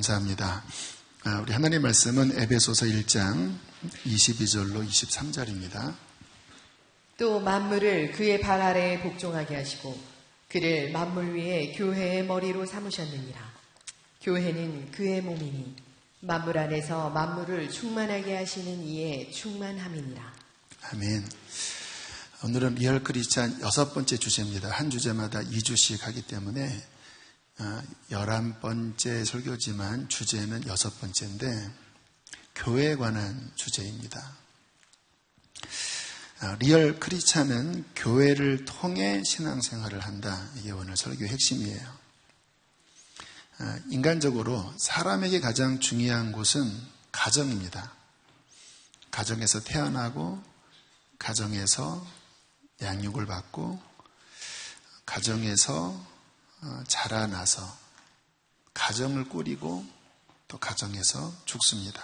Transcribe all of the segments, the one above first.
감사합니다. 우리 하나님 말씀은 에베소서 1장 22절로 23절입니다. 또 만물을 그의 발 아래에 복종하게 하시고 그를 만물 위에 교회의 머리로 삼으셨느니라. 교회는 그의 몸이니 만물 안에서 만물을 충만하게 하시는 이의 충만함이니라. 아멘. 오늘은 리얼 크리스찬 6번째 주제입니다. 한 주제마다 2주씩 하기 때문에 11번째 설교지만 주제는 6번째인데 교회에 관한 주제입니다. 리얼 크리스찬은 교회를 통해 신앙생활을 한다. 이게 오늘 설교의 핵심이에요. 인간적으로 사람에게 가장 중요한 곳은 가정입니다. 가정에서 태어나고 가정에서 양육을 받고 가정에서 자라나서 가정을 꾸리고 또 가정에서 죽습니다.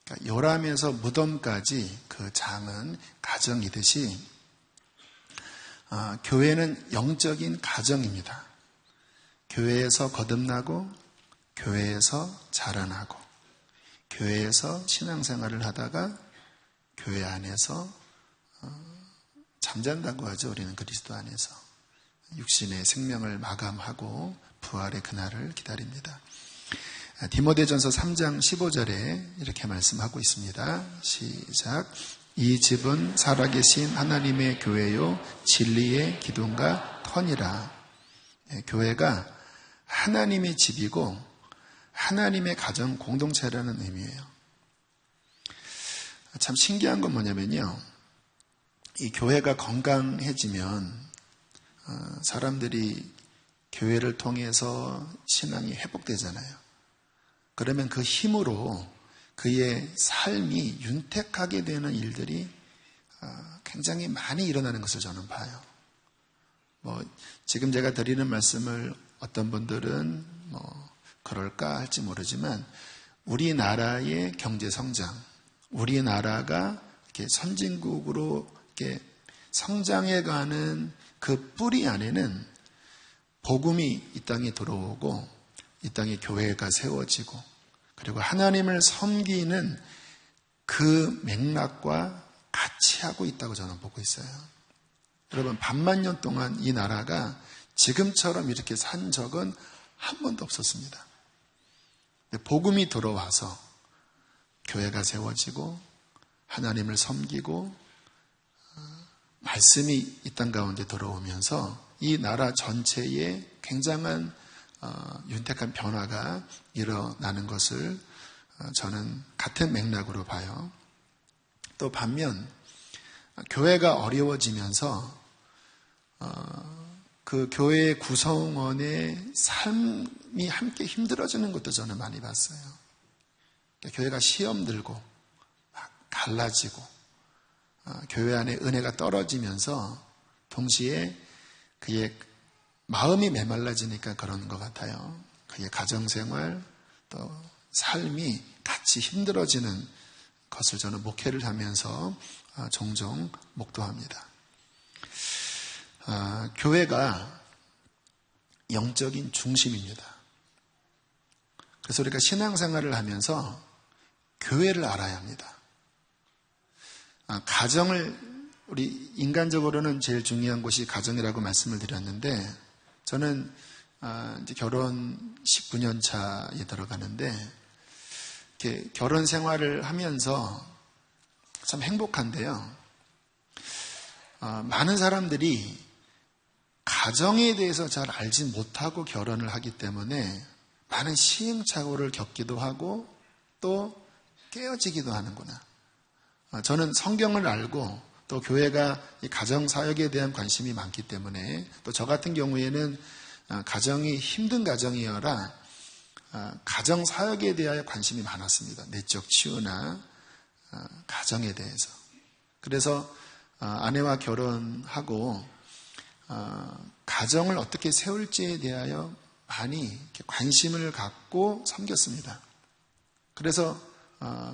그러니까 요람에서 무덤까지 그 장은 가정이듯이 교회는 영적인 가정입니다. 교회에서 거듭나고 교회에서 자라나고 교회에서 신앙생활을 하다가 교회 안에서 잠잔다고 하죠. 우리는 그리스도 안에서 육신의 생명을 마감하고 부활의 그날을 기다립니다. 디모데전서 3장 15절에 이렇게 말씀하고 있습니다. 시작. 이 집은 살아계신 하나님의 교회요 진리의 기둥과 터니라. 교회가 하나님의 집이고 하나님의 가정 공동체라는 의미예요. 참 신기한 건 뭐냐면요. 이 교회가 건강해지면 사람들이 교회를 통해서 신앙이 회복되잖아요. 그러면 그 힘으로 그의 삶이 윤택하게 되는 일들이 굉장히 많이 일어나는 것을 저는 봐요. 지금 제가 드리는 말씀을 어떤 분들은 그럴까 할지 모르지만 우리나라의 경제 성장, 우리나라가 이렇게 선진국으로 이렇게 성장해가는 그 뿌리 안에는 복음이 이 땅에 들어오고 이 땅에 교회가 세워지고 그리고 하나님을 섬기는 그 맥락과 같이 하고 있다고 저는 보고 있어요. 여러분, 반만년 동안 이 나라가 지금처럼 이렇게 산 적은 한 번도 없었습니다. 복음이 들어와서 교회가 세워지고 하나님을 섬기고 말씀이 이 땅 가운데 들어오면서 이 나라 전체에 굉장한 윤택한 변화가 일어나는 것을 저는 같은 맥락으로 봐요. 또 반면 교회가 어려워지면서 그 교회의 구성원의 삶이 함께 힘들어지는 것도 저는 많이 봤어요. 그러니까 교회가 시험 들고 막 갈라지고 교회 안에 은혜가 떨어지면서 동시에 그의 마음이 메말라지니까 그런 것 같아요. 그의 가정생활 또 삶이 같이 힘들어지는 것을 저는 목회를 하면서 종종 목도합니다. 교회가 영적인 중심입니다. 그래서 우리가 신앙생활을 하면서 교회를 알아야 합니다. 가정을 우리 인간적으로는 제일 중요한 곳이 가정이라고 말씀을 드렸는데 저는 이제 결혼 19년 차에 들어가는데 이렇게 결혼 생활을 하면서 참 행복한데요. 많은 사람들이 가정에 대해서 잘 알지 못하고 결혼을 하기 때문에 많은 시행착오를 겪기도 하고 또 깨어지기도 하는구나. 저는 성경을 알고 또 교회가 이 가정사역에 대한 관심이 많기 때문에 또 저 같은 경우에는 가정이 힘든 가정이어라 가정사역에 대하여 관심이 많았습니다. 내적 치유나 가정에 대해서. 그래서 아내와 결혼하고 가정을 어떻게 세울지에 대하여 많이 관심을 갖고 섬겼습니다. 그래서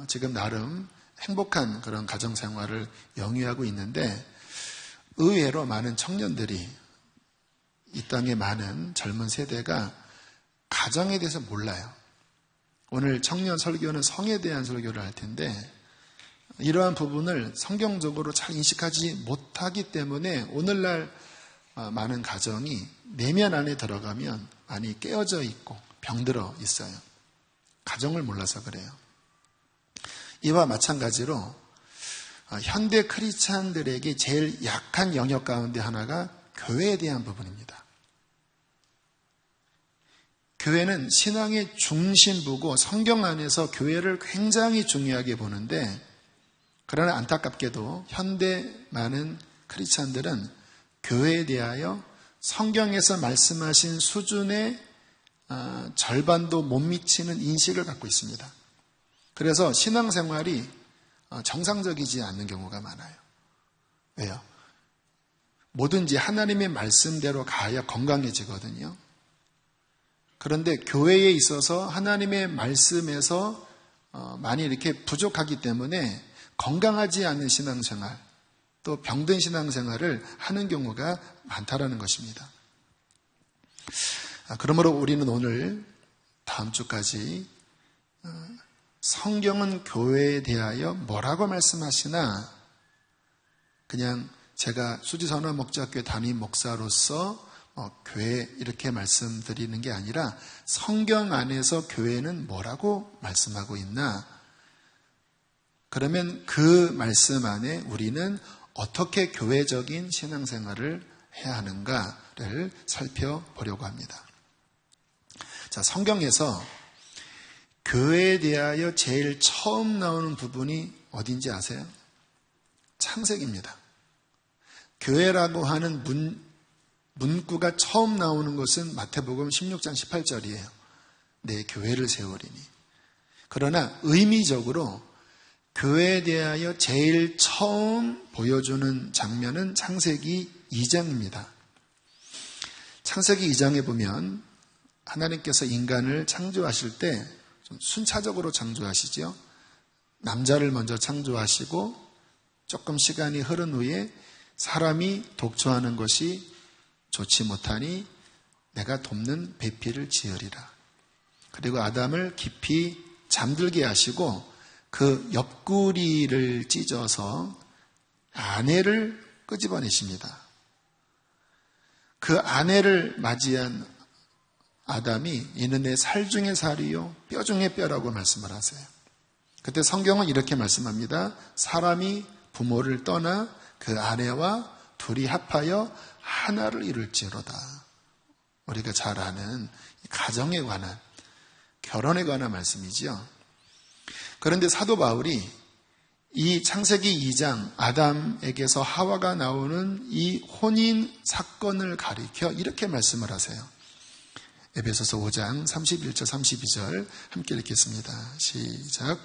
지금 나름 행복한 그런 가정생활을 영위하고 있는데 의외로 많은 청년들이 이 땅의 많은 젊은 세대가 가정에 대해서 몰라요. 오늘 청년 설교는 성에 대한 설교를 할 텐데 이러한 부분을 성경적으로 잘 인식하지 못하기 때문에 오늘날 많은 가정이 내면 안에 들어가면 많이 깨어져 있고 병들어 있어요. 가정을 몰라서 그래요. 이와 마찬가지로 현대 크리스찬들에게 제일 약한 영역 가운데 하나가 교회에 대한 부분입니다. 교회는 신앙의 중심부고 성경 안에서 교회를 굉장히 중요하게 보는데 그러나 안타깝게도 현대 많은 크리스찬들은 교회에 대하여 성경에서 말씀하신 수준의 절반도 못 미치는 인식을 갖고 있습니다. 그래서 신앙생활이 정상적이지 않는 경우가 많아요. 왜요? 뭐든지 하나님의 말씀대로 가야 건강해지거든요. 그런데 교회에 있어서 하나님의 말씀에서 많이 이렇게 부족하기 때문에 건강하지 않은 신앙생활, 또 병든 신앙생활을 하는 경우가 많다라는 것입니다. 그러므로 우리는 오늘 다음 주까지 성경은 교회에 대하여 뭐라고 말씀하시나 그냥 제가 수지선화 목자교회 담임 목사로서 교회 이렇게 말씀드리는 게 아니라 성경 안에서 교회는 뭐라고 말씀하고 있나? 그러면 그 말씀 안에 우리는 어떻게 교회적인 신앙생활을 해야 하는가를 살펴보려고 합니다. 자, 성경에서 교회에 대하여 제일 처음 나오는 부분이 어딘지 아세요? 창세기입니다. 교회라고 하는 문구가 처음 나오는 것은 마태복음 16장 18절이에요. 내 교회를 세우리니. 그러나 의미적으로 교회에 대하여 제일 처음 보여주는 장면은 창세기 2장입니다. 창세기 2장에 보면 하나님께서 인간을 창조하실 때 좀 순차적으로 창조하시죠. 남자를 먼저 창조하시고 조금 시간이 흐른 후에 사람이 독초하는 것이 좋지 못하니 내가 돕는 배필을 지으리라. 그리고 아담을 깊이 잠들게 하시고 그 옆구리를 찢어서 아내를 끄집어내십니다. 그 아내를 맞이한 아담이 이는 내 살 중의 살이요 뼈 중의 뼈라고 말씀을 하세요. 그때 성경은 이렇게 말씀합니다. 사람이 부모를 떠나 그 아내와 둘이 합하여 하나를 이룰지로다. 우리가 잘 아는 가정에 관한, 결혼에 관한 말씀이지요. 그런데 사도 바울이 이 창세기 2장 아담에게서 하와가 나오는 이 혼인 사건을 가리켜 이렇게 말씀을 하세요. 에베소서 5장 31절 32절 함께 읽겠습니다. 시작.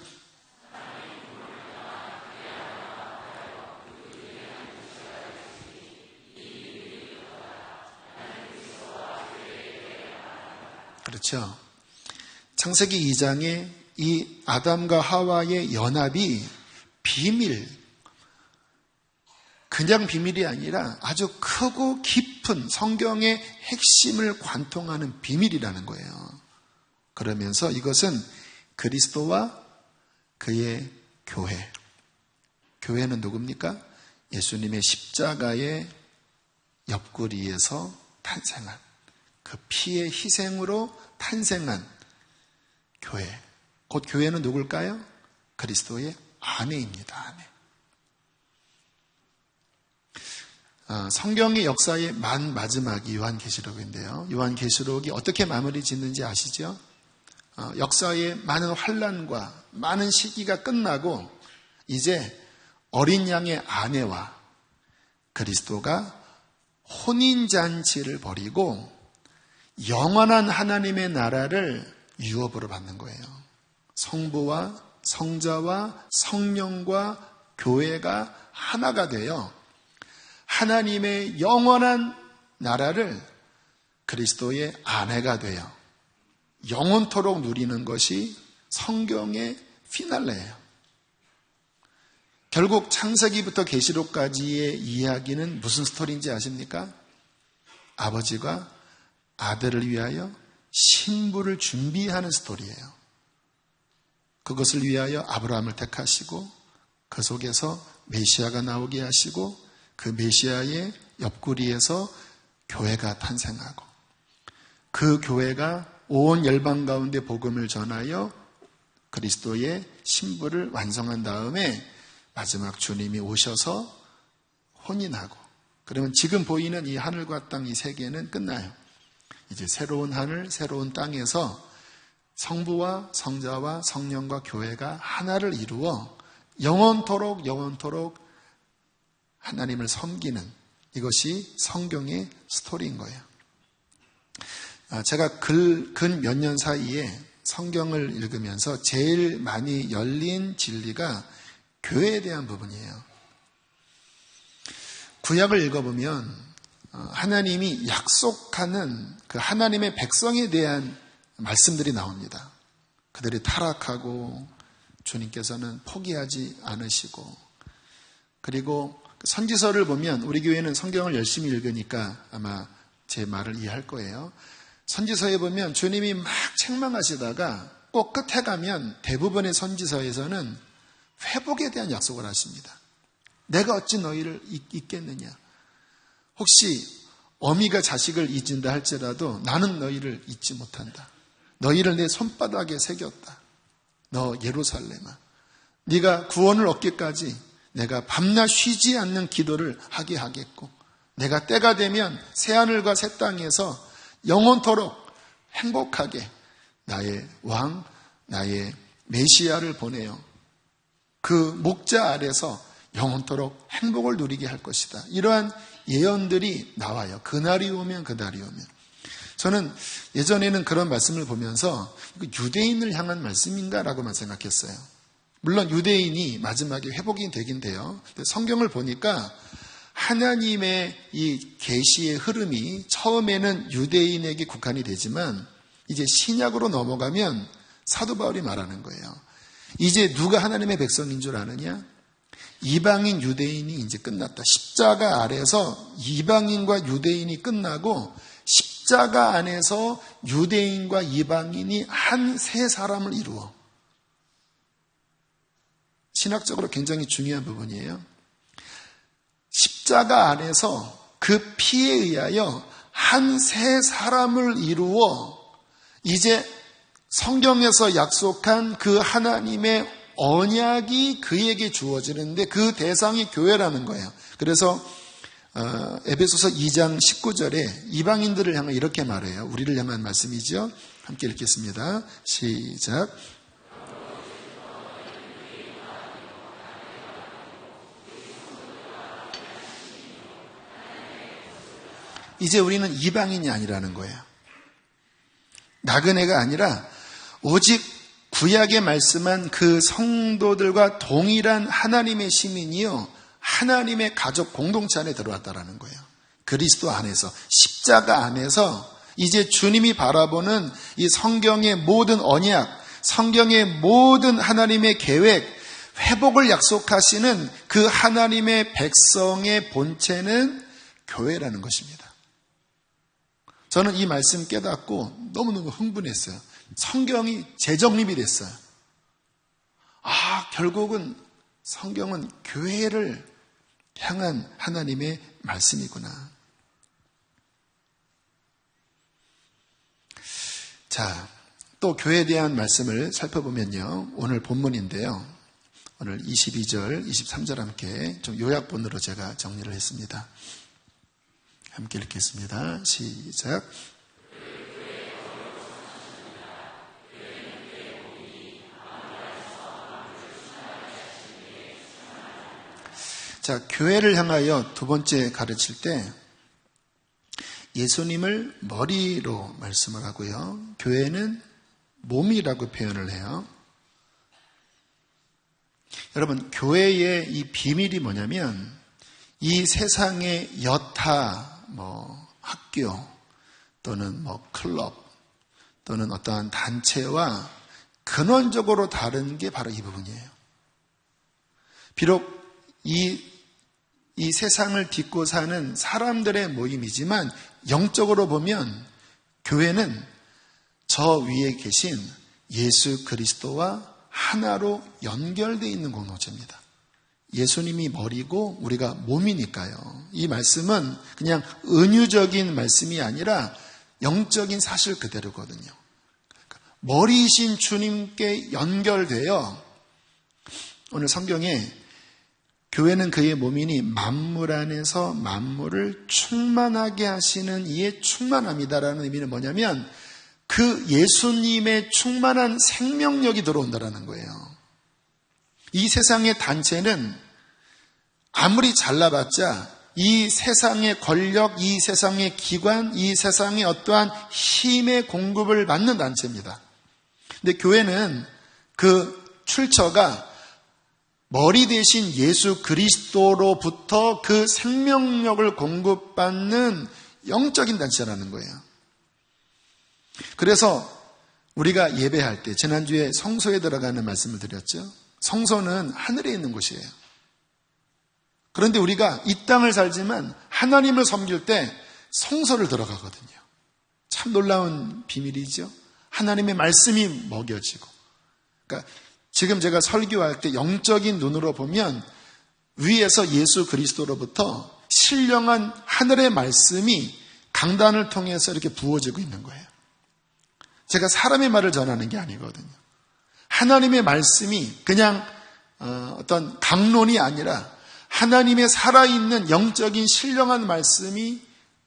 그렇죠. 창세기 2장에 이 아담과 하와의 연합이 비밀, 그냥 비밀이 아니라 아주 크고 깊은 성경의 핵심을 관통하는 비밀이라는 거예요. 그러면서 이것은 그리스도와 그의 교회. 교회는 누굽니까? 예수님의 십자가의 옆구리에서 탄생한 그 피의 희생으로 탄생한 교회. 곧 교회는 누굴까요? 그리스도의 아내입니다. 아내. 성경의 역사의 만 마지막이 요한계시록인데요. 요한계시록이 어떻게 마무리 짓는지 아시죠? 역사의 많은 환란과 많은 시기가 끝나고 이제 어린 양의 아내와 그리스도가 혼인잔치를 벌이고 영원한 하나님의 나라를 유업으로 받는 거예요. 성부와 성자와 성령과 교회가 하나가 되어 하나님의 영원한 나라를 그리스도의 아내가 되어 영원토록 누리는 것이 성경의 피날레예요. 결국 창세기부터 계시록까지의 이야기는 무슨 스토리인지 아십니까? 아버지가 아들을 위하여 신부를 준비하는 스토리예요. 그것을 위하여 아브라함을 택하시고 그 속에서 메시아가 나오게 하시고 그 메시아의 옆구리에서 교회가 탄생하고 그 교회가 온 열방 가운데 복음을 전하여 그리스도의 신부를 완성한 다음에 마지막 주님이 오셔서 혼인하고 그러면 지금 보이는 이 하늘과 땅 이 세계는 끝나요. 이제 새로운 하늘, 새로운 땅에서 성부와 성자와 성령과 교회가 하나를 이루어 영원토록 하나님을 섬기는 이것이 성경의 스토리인 거예요. 제가 근 몇 년 사이에 성경을 읽으면서 제일 많이 열린 진리가 교회에 대한 부분이에요. 구약을 읽어보면 하나님이 약속하는 그 하나님의 백성에 대한 말씀들이 나옵니다. 그들이 타락하고 주님께서는 포기하지 않으시고 그리고 선지서를 보면 우리 교회는 성경을 열심히 읽으니까 아마 제 말을 이해할 거예요. 선지서에 보면 주님이 막 책망하시다가 꼭 끝에 가면 대부분의 선지서에서는 회복에 대한 약속을 하십니다. 내가 어찌 너희를 잊겠느냐. 혹시 어미가 자식을 잊은다 할지라도 나는 너희를 잊지 못한다. 너희를 내 손바닥에 새겼다. 너 예루살렘아. 네가 구원을 얻기까지 내가 밤낮 쉬지 않는 기도를 하게 하겠고 내가 때가 되면 새하늘과 새 땅에서 영원토록 행복하게 나의 왕, 나의 메시아를 보내어 그 목자 아래서 영원토록 행복을 누리게 할 것이다. 이러한 예언들이 나와요. 그날이 오면. 저는 예전에는 그런 말씀을 보면서 유대인을 향한 말씀인가라고만 생각했어요. 물론 유대인이 마지막에 회복이 되긴 돼요. 근데 성경을 보니까 하나님의 이 계시의 흐름이 처음에는 유대인에게 국한이 되지만 이제 신약으로 넘어가면 사도 바울이 말하는 거예요. 이제 누가 하나님의 백성인 줄 아느냐? 이방인 유대인이 이제 끝났다. 십자가 아래서 이방인과 유대인이 끝나고 십자가 안에서 유대인과 이방인이 한 세 사람을 이루어. 신학적으로 굉장히 중요한 부분이에요. 십자가 안에서 그 피에 의하여 한 세 사람을 이루어 이제 성경에서 약속한 그 하나님의 언약이 그에게 주어지는데 그 대상이 교회라는 거예요. 그래서 에베소서 2장 19절에 이방인들을 향해 이렇게 말해요. 우리를 향한 말씀이죠. 함께 읽겠습니다. 시작. 이제 우리는 이방인이 아니라는 거예요. 나그네가 아니라 오직 구약에 말씀한 그 성도들과 동일한 하나님의 시민이요 하나님의 가족 공동체 안에 들어왔다라는 거예요. 그리스도 안에서 십자가 안에서 이제 주님이 바라보는 이 성경의 모든 언약, 성경의 모든 하나님의 계획, 회복을 약속하시는 그 하나님의 백성의 본체는 교회라는 것입니다. 저는 이 말씀 깨닫고 너무너무 흥분했어요. 성경이 재정립이 됐어요. 결국은 성경은 교회를 향한 하나님의 말씀이구나. 자, 또 교회에 대한 말씀을 살펴보면요. 오늘 본문인데요. 오늘 22절, 23절 함께 좀 요약본으로 제가 정리를 했습니다. 함께 읽겠습니다. 시작. 자, 교회를 향하여 두 번째 가르칠 때 예수님을 머리로 말씀을 하고요. 교회는 몸이라고 표현을 해요. 여러분, 교회의 이 비밀이 뭐냐면 이 세상의 여타, 학교 또는 클럽 또는 어떠한 단체와 근원적으로 다른 게 바로 이 부분이에요. 비록 이 세상을 딛고 사는 사람들의 모임이지만 영적으로 보면 교회는 저 위에 계신 예수 그리스도와 하나로 연결되어 있는 공동체입니다. 예수님이 머리고 우리가 몸이니까요. 이 말씀은 그냥 은유적인 말씀이 아니라 영적인 사실 그대로거든요. 머리이신 주님께 연결되어 오늘 성경에 교회는 그의 몸이니 만물 안에서 만물을 충만하게 하시는 이의 충만함이다라는 의미는 뭐냐면 그 예수님의 충만한 생명력이 들어온다라는 거예요. 이 세상의 단체는 아무리 잘나봤자 이 세상의 권력, 이 세상의 기관, 이 세상의 어떠한 힘의 공급을 받는 단체입니다. 근데 교회는 그 출처가 머리 대신 예수 그리스도로부터 그 생명력을 공급받는 영적인 단체라는 거예요. 그래서 우리가 예배할 때 지난주에 성소에 들어가는 말씀을 드렸죠. 성소는 하늘에 있는 곳이에요. 그런데 우리가 이 땅을 살지만 하나님을 섬길 때 성소를 들어가거든요. 참 놀라운 비밀이죠. 하나님의 말씀이 먹여지고. 그러니까 지금 제가 설교할 때 영적인 눈으로 보면 위에서 예수 그리스도로부터 신령한 하늘의 말씀이 강단을 통해서 이렇게 부어지고 있는 거예요. 제가 사람의 말을 전하는 게 아니거든요. 하나님의 말씀이 그냥 어떤 강론이 아니라 하나님의 살아있는 영적인 신령한 말씀이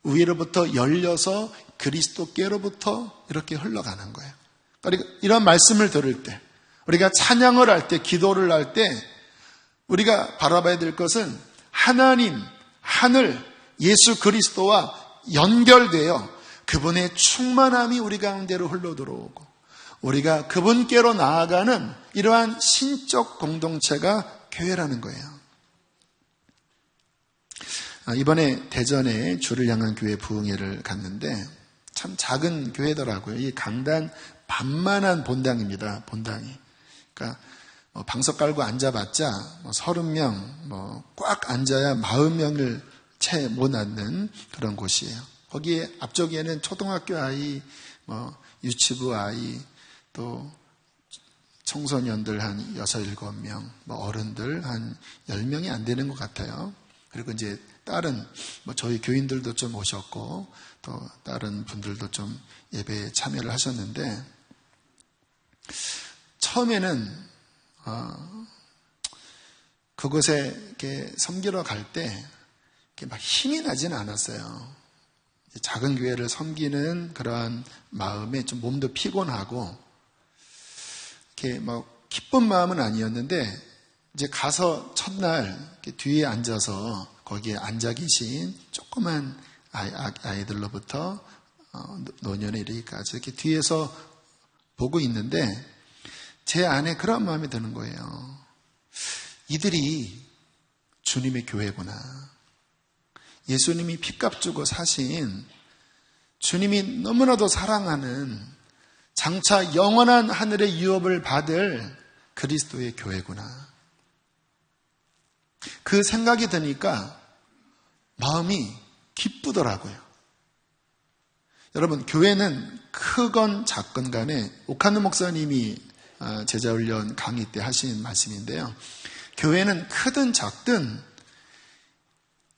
위로부터 열려서 그리스도께로부터 이렇게 흘러가는 거예요. 그러니까 이런 말씀을 들을 때 우리가 찬양을 할 때 기도를 할 때 우리가 바라봐야 될 것은 하나님, 하늘, 예수 그리스도와 연결되어 그분의 충만함이 우리 가운데로 흘러들어오고 우리가 그분께로 나아가는 이러한 신적 공동체가 교회라는 거예요. 이번에 대전에 주를 향한 교회 부흥회를 갔는데 참 작은 교회더라고요. 이 강단 반만한 본당입니다. 본당이. 그러니까 방석 깔고 앉아봤자 30명, 꽉 앉아야 40명을 채 못 앉는 그런 곳이에요. 거기에 앞쪽에는 초등학교 아이, 유치부 아이, 또 청소년들 한 6, 7명, 어른들 한 10명이 안 되는 것 같아요. 그리고 이제 다른 저희 교인들도 좀 오셨고 또 다른 분들도 좀 예배에 참여를 하셨는데 처음에는 그곳에 이렇게 섬기러 갈 때 이렇게 막 힘이 나지는 않았어요. 작은 교회를 섬기는 그러한 마음에 좀 몸도 피곤하고 이렇게 막 기쁜 마음은 아니었는데 이제 가서 첫날 이렇게 뒤에 앉아서 거기에 앉아 계신 조그만 아이들로부터 노년에 이르기까지 이렇게 뒤에서 보고 있는데 제 안에 그런 마음이 드는 거예요. 이들이 주님의 교회구나. 예수님이 핏값 주고 사신 주님이 너무나도 사랑하는 장차 영원한 하늘의 유업을 받을 그리스도의 교회구나. 그 생각이 드니까 마음이 기쁘더라고요. 여러분, 교회는 크건 작건 간에 오카노 목사님이 제자훈련 강의 때 하신 말씀인데요. 교회는 크든 작든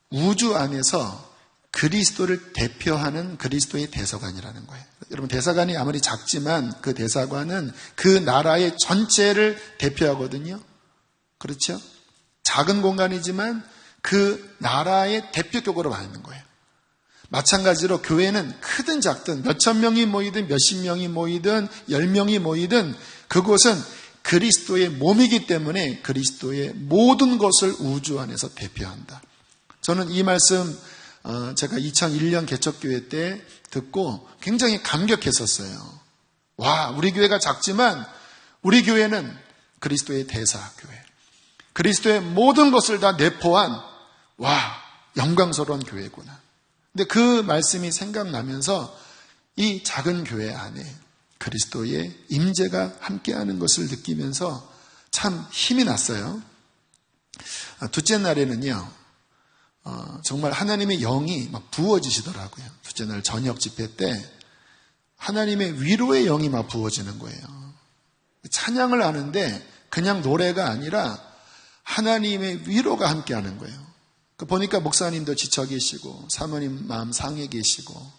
우주 안에서 그리스도를 대표하는 그리스도의 대사관이라는 거예요. 여러분, 대사관이 아무리 작지만 그 대사관은 그 나라의 전체를 대표하거든요. 그렇죠? 작은 공간이지만 그 나라의 대표격으로 많은 거예요. 마찬가지로 교회는 크든 작든 몇천 명이 모이든 몇십 명이 모이든 10명이 모이든 그곳은 그리스도의 몸이기 때문에 그리스도의 모든 것을 우주 안에서 대표한다. 저는 이 말씀 제가 2001년 개척교회 때 듣고 굉장히 감격했었어요. 와, 우리 교회가 작지만 우리 교회는 그리스도의 대사교회, 그리스도의 모든 것을 다 내포한 영광스러운 교회구나. 근데 그 말씀이 생각나면서 이 작은 교회 안에 그리스도의 임재가 함께하는 것을 느끼면서 참 힘이 났어요. 둘째 날에는요, 정말 하나님의 영이 막 부어지시더라고요. 둘째 날 저녁 집회 때 하나님의 위로의 영이 막 부어지는 거예요. 찬양을 하는데 그냥 노래가 아니라 하나님의 위로가 함께하는 거예요. 보니까 목사님도 지쳐 계시고 사모님 마음 상해 계시고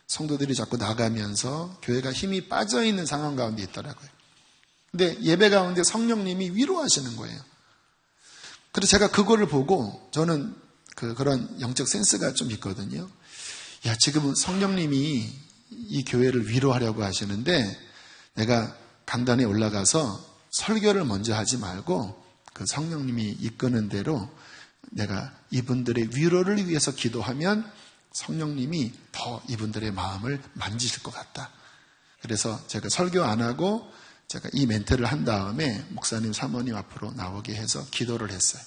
성도들이 자꾸 나가면서 교회가 힘이 빠져있는 상황 가운데 있더라고요. 근데 예배 가운데 성령님이 위로하시는 거예요. 그래서 제가 그거를 보고 저는 그런 영적 센스가 좀 있거든요. 야, 지금은 성령님이 이 교회를 위로하려고 하시는데 내가 강단에 올라가서 설교를 먼저 하지 말고 그 성령님이 이끄는 대로 내가 이분들의 위로를 위해서 기도하면 성령님이 더 이분들의 마음을 만지실 것 같다. 그래서 제가 설교 안 하고 제가 이 멘트를 한 다음에 목사님, 사모님 앞으로 나오게 해서 기도를 했어요.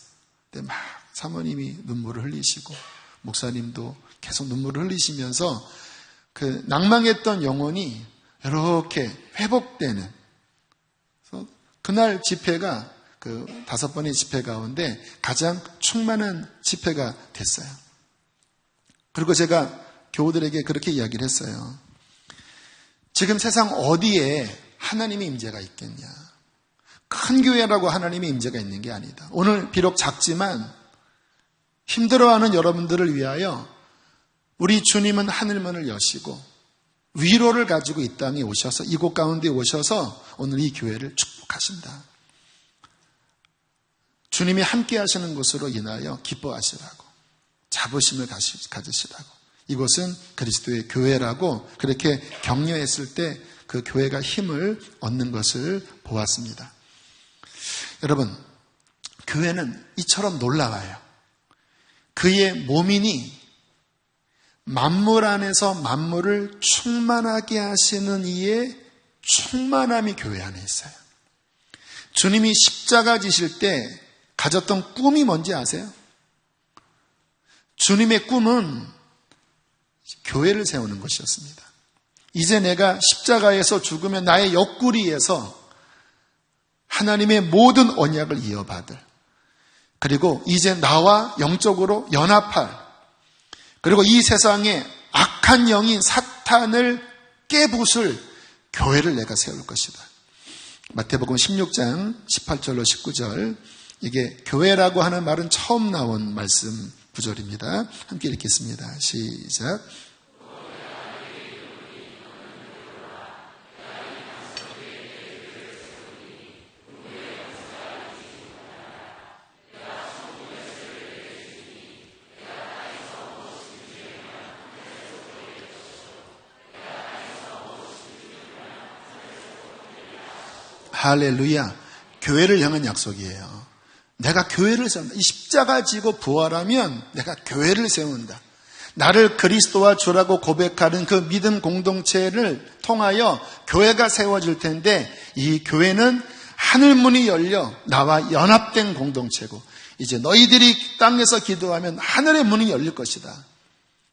근데 막 사모님이 눈물을 흘리시고 목사님도 계속 눈물을 흘리시면서 그 낭망했던 영혼이 이렇게 회복되는, 그래서 그날 집회가 그 5번의 집회 가운데 가장 충만한 집회가 됐어요. 그리고 제가 교우들에게 그렇게 이야기를 했어요. 지금 세상 어디에 하나님의 임재가 있겠냐. 큰 교회라고 하나님의 임재가 있는 게 아니다. 오늘 비록 작지만 힘들어하는 여러분들을 위하여 우리 주님은 하늘문을 여시고 위로를 가지고 이 땅에 오셔서 이곳 가운데 오셔서 오늘 이 교회를 축복하신다. 주님이 함께 하시는 것으로 인하여 기뻐하시라고, 자부심을 가지시라고, 이곳은 그리스도의 교회라고 그렇게 격려했을 때 그 교회가 힘을 얻는 것을 보았습니다. 여러분, 교회는 이처럼 놀라워요. 그의 몸이니 만물 안에서 만물을 충만하게 하시는 이의 충만함이 교회 안에 있어요. 주님이 십자가 지실 때 가졌던 꿈이 뭔지 아세요? 주님의 꿈은 교회를 세우는 것이었습니다. 이제 내가 십자가에서 죽으면 나의 옆구리에서 하나님의 모든 언약을 이어받을, 그리고 이제 나와 영적으로 연합할, 그리고 이 세상에 악한 영인 사탄을 깨부술 교회를 내가 세울 것이다. 마태복음 16장 18절로 19절, 이게 교회라고 하는 말은 처음 나온 말씀 구절입니다. 함께 읽겠습니다. 시작. 할렐루야. 교회를 향한 약속이에요. 내가 교회를 세운다. 이 십자가 지고 부활하면 내가 교회를 세운다. 나를 그리스도와 주라고 고백하는 그 믿음 공동체를 통하여 교회가 세워질 텐데, 이 교회는 하늘문이 열려 나와 연합된 공동체고, 이제 너희들이 땅에서 기도하면 하늘의 문이 열릴 것이다.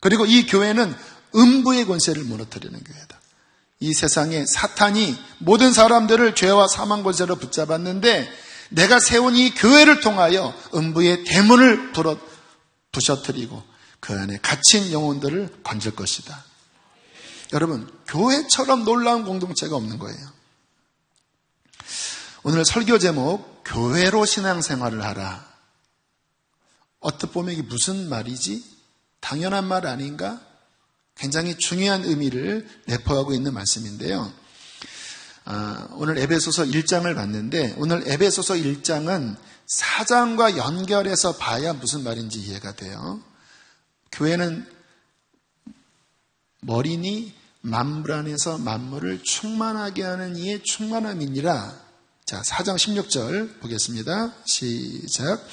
그리고 이 교회는 음부의 권세를 무너뜨리는 교회다. 이 세상에 사탄이 모든 사람들을 죄와 사망 권세로 붙잡았는데, 내가 세운 이 교회를 통하여 음부의 대문을 부셔뜨리고 그 안에 갇힌 영혼들을 건질 것이다. 여러분, 교회처럼 놀라운 공동체가 없는 거예요. 오늘 설교 제목, 교회로 신앙생활을 하라. 어떻게 보면 이게 무슨 말이지? 당연한 말 아닌가? 굉장히 중요한 의미를 내포하고 있는 말씀인데요. 오늘 에베소서 1장을 봤는데, 오늘 에베소서 1장은 4장과 연결해서 봐야 무슨 말인지 이해가 돼요. 교회는 머리니 만물 안에서 만물을 충만하게 하는 이의 충만함이니라. 자, 4장 16절 보겠습니다. 시작.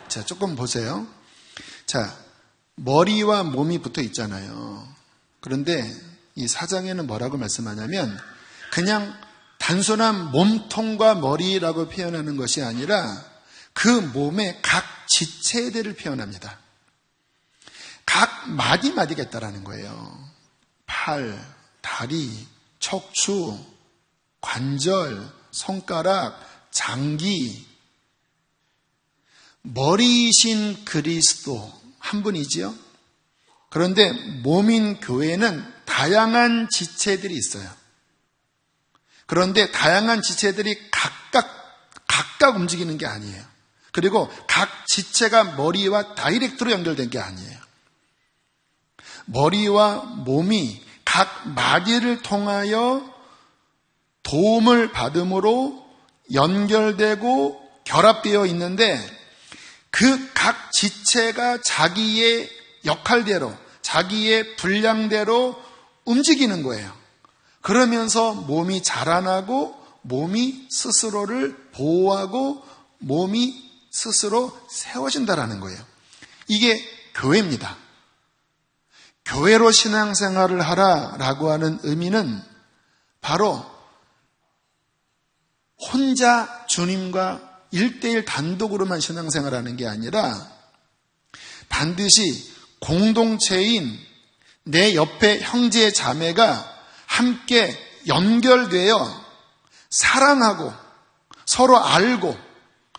자, 조금 보세요. 자, 머리와 몸이 붙어 있잖아요. 그런데 이 4장에는 뭐라고 말씀하냐면, 그냥 단순한 몸통과 머리라고 표현하는 것이 아니라 그 몸의 각 지체들을 표현합니다. 각 마디마디가 있다라는 거예요. 팔, 다리, 척추, 관절, 손가락, 장기, 머리이신 그리스도 한 분이지요. 그런데 몸인 교회는 다양한 지체들이 있어요. 그런데 다양한 지체들이 각각 움직이는 게 아니에요. 그리고 각 지체가 머리와 다이렉트로 연결된 게 아니에요. 머리와 몸이 각 마디를 통하여 도움을 받음으로 연결되고 결합되어 있는데 그 각 지체가 자기의 역할대로, 자기의 분량대로 움직이는 거예요. 그러면서 몸이 자라나고 몸이 스스로를 보호하고 몸이 스스로 세워진다라는 거예요. 이게 교회입니다. 교회로 신앙생활을 하라라고 하는 의미는 바로 혼자 주님과 1대1 단독으로만 신앙생활하는 게 아니라 반드시 공동체인 내 옆에 형제 자매가 함께 연결되어 사랑하고 서로 알고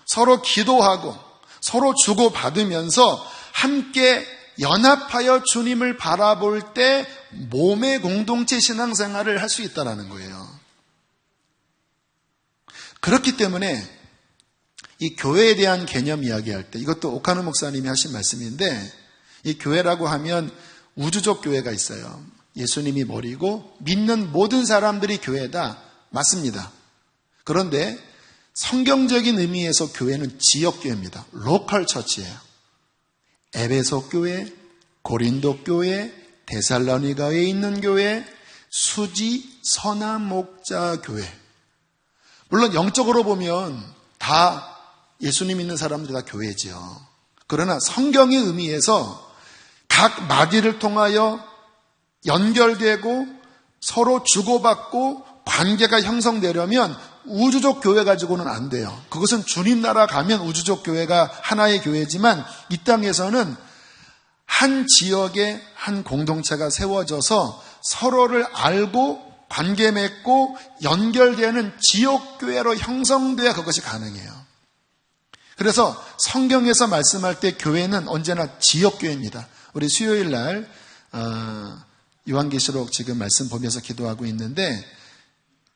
서로 기도하고 서로 주고받으면서 함께 연합하여 주님을 바라볼 때 몸의 공동체 신앙생활을 할 수 있다는 거예요. 그렇기 때문에 이 교회에 대한 개념 이야기할 때, 이것도 오카노 목사님이 하신 말씀인데, 이 교회라고 하면 우주적 교회가 있어요. 예수님이 머리고 믿는 모든 사람들이 교회다. 맞습니다. 그런데 성경적인 의미에서 교회는 지역교회입니다. 로컬 처치예요. 에베소 교회, 고린도 교회, 데살로니가에 있는 교회, 수지, 선한 목자 교회. 물론 영적으로 보면 다 예수님 믿는 사람들이 다 교회지요. 그러나 성경의 의미에서 각 마디를 통하여 연결되고 서로 주고받고 관계가 형성되려면 우주적 교회 가지고는 안 돼요. 그것은 주님 나라 가면 우주적 교회가 하나의 교회지만 이 땅에서는 한 지역에 한 공동체가 세워져서 서로를 알고 관계 맺고 연결되는 지역교회로 형성돼야 그것이 가능해요. 그래서 성경에서 말씀할 때 교회는 언제나 지역교회입니다. 우리 수요일 날 요한계시록 지금 말씀 보면서 기도하고 있는데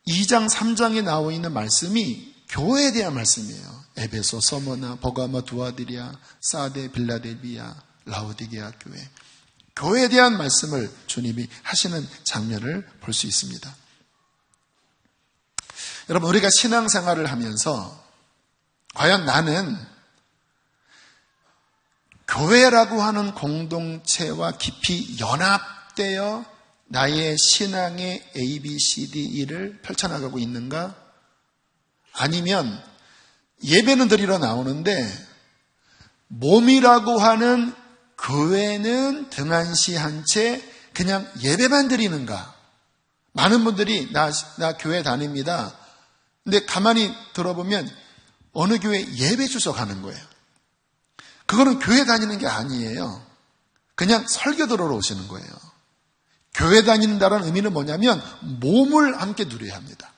2장 3장에 나와 있는 말씀이 교회에 대한 말씀이에요. 에베소, 서머나, 버가마, 두아디리아, 사데, 빌라델비아, 라오디게아 교회. 교회에 대한 말씀을 주님이 하시는 장면을 볼 수 있습니다. 여러분, 우리가 신앙생활을 하면서 과연 나는 교회라고 하는 공동체와 깊이 연합되어 나의 신앙의 A, B, C, D, E를 펼쳐나가고 있는가? 아니면 예배는 드리러 나오는데 몸이라고 하는 교회는 등한시한 채 그냥 예배만 드리는가? 많은 분들이 나 교회 다닙니다. 근데 가만히 들어보면 어느 교회 예배 주소 가는 거예요. 그거는 교회 다니는 게 아니에요. 그냥 설교 들으러 오시는 거예요. 교회 다닌다는 의미는 뭐냐면 몸을 함께 누려야 합니다.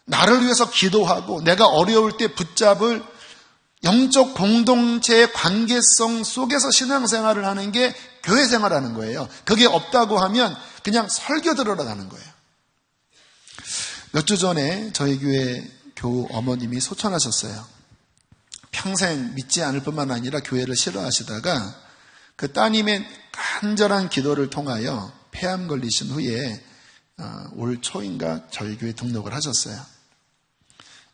나를 위해서 기도하고 내가 어려울 때 붙잡을 영적 공동체의 관계성 속에서 신앙생활을 하는 게 교회 생활하는 거예요. 그게 없다고 하면 그냥 설교 들으러 가는 거예요. 몇 주 전에 저희 교회 교우 어머님이 소천하셨어요. 평생 믿지 않을 뿐만 아니라 교회를 싫어하시다가 그 따님의 간절한 기도를 통하여 폐암 걸리신 후에 올 초인가 저희 교회 등록을 하셨어요.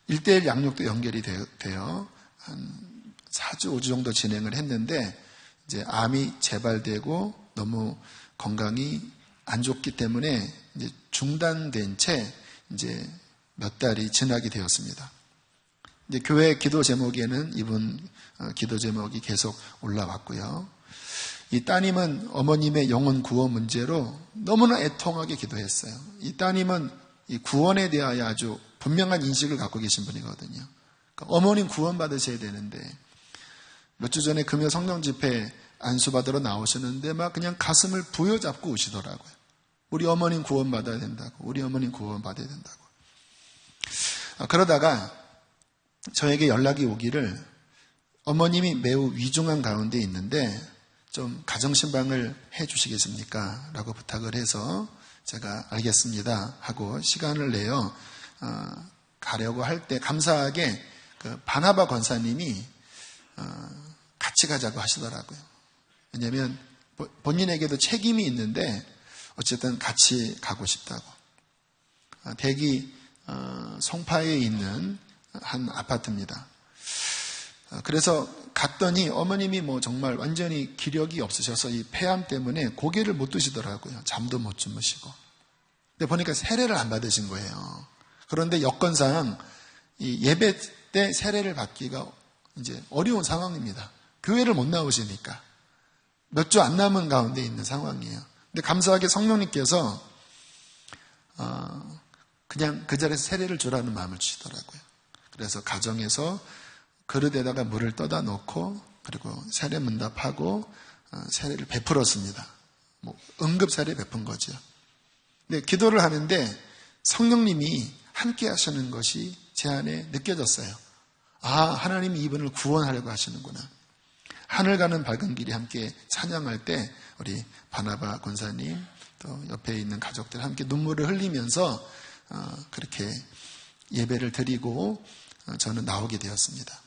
1:1 양육도 연결이 되어 한 4주, 5주 정도 진행을 했는데 이제 암이 재발되고 너무 건강이 안 좋기 때문에 이제 중단된 채 이제 몇 달이 지나게 되었습니다. 이제 교회 기도 제목에는 이분 기도 제목이 계속 올라왔고요. 이 따님은 어머님의 영혼 구원 문제로 너무나 애통하게 기도했어요. 이 따님은 이 구원에 대하여 아주 분명한 인식을 갖고 계신 분이거든요. 그러니까 어머님 구원받으셔야 되는데 몇 주 전에 금요 성령 집회 안수받으러 나오시는데 막 그냥 가슴을 부여잡고 우시더라고요. 우리 어머님 구원받아야 된다고. 우리 어머님 구원받아야 된다고. 그러다가 저에게 연락이 오기를 어머님이 매우 위중한 가운데 있는데 좀 가정신방을 해 주시겠습니까? 라고 부탁을 해서 제가 알겠습니다 하고 시간을 내어 가려고 할 때 감사하게 그 바나바 권사님이 같이 가자고 하시더라고요. 왜냐하면 본인에게도 책임이 있는데 어쨌든 같이 가고 싶다고. 대기 송파에 있는 한 아파트입니다. 그래서 갔더니 어머님이 뭐 정말 완전히 기력이 없으셔서 이 폐암 때문에 고개를 못 드시더라고요. 잠도 못 주무시고. 근데 보니까 세례를 안 받으신 거예요. 그런데 여건상 이 예배 때 세례를 받기가 이제 어려운 상황입니다. 교회를 못 나오시니까. 몇 주 안 남은 가운데 있는 상황이에요. 근데 감사하게 성령님께서 그냥 그 자리에서 세례를 주라는 마음을 주시더라고요. 그래서 가정에서 그릇에다가 물을 떠다 놓고 그리고 세례 문답하고 세례를 베풀었습니다. 뭐 응급 세례 베푼 거죠. 근데 기도를 하는데 성령님이 함께 하시는 것이 제 안에 느껴졌어요. 하나님이 이분을 구원하려고 하시는구나. 하늘 가는 밝은 길이 함께 찬양할 때 우리 바나바 권사님 또 옆에 있는 가족들 함께 눈물을 흘리면서 그렇게 예배를 드리고 저는 나오게 되었습니다.